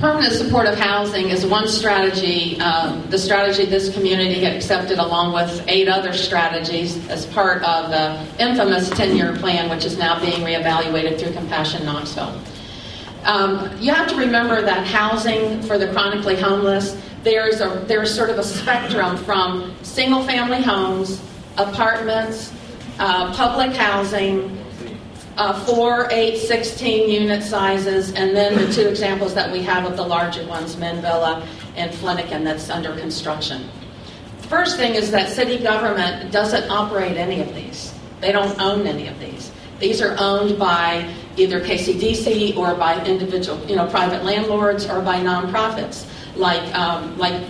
Permanent supportive housing is one strategy, the strategy this community had accepted along with 8 other strategies as part of the infamous 10-year plan, which is now being reevaluated through Compassion Knoxville. You have to remember that housing for the chronically homeless, there's sort of a spectrum from single-family homes, apartments, public housing, 4, 8, 16 unit sizes, and then the 2 examples that we have of the larger ones, Men Villa and Flanagan, that's under construction. First thing is that city government doesn't operate any of these. They don't own any of these. These are owned by either KCDC or by individual, private landlords or by nonprofits like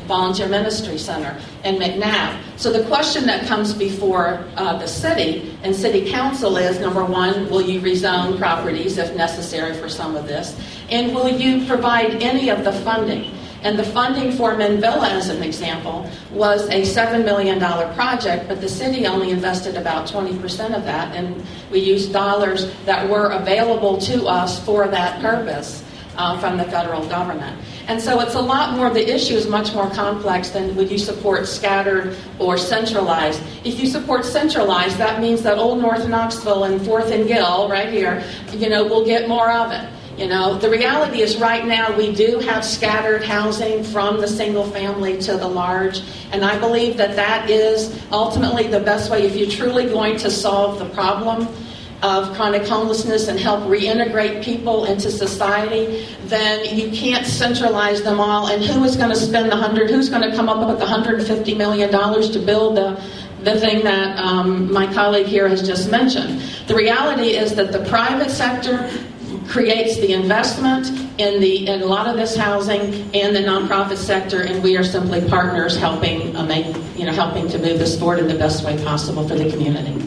Volunteer Ministry Center and McNabb. So the question that comes before the city and city council is, number one, will you rezone properties if necessary for some of this? And will you provide any of the funding? And the funding for Men Villa, as an example, was a $7 million project, but the city only invested about 20% of that, and we used dollars that were available to us for that purpose from the federal government. And so it's a lot more, the issue is much more complex than would you support scattered or centralized. If you support centralized, that means that Old North Knoxville and 4th and Gill, right here, will get more of it. The reality is right now we do have scattered housing from the single family to the large, and I believe that that is ultimately the best way if you're truly going to solve the problem of chronic homelessness and help reintegrate people into society, then you can't centralize them all. And who is going to spend who's going to come up with $150 million to build the thing that my colleague here has just mentioned? The reality is that the private sector creates the investment in a lot of this housing, and the nonprofit sector, and we are simply partners helping to move this forward in the best way possible for the community.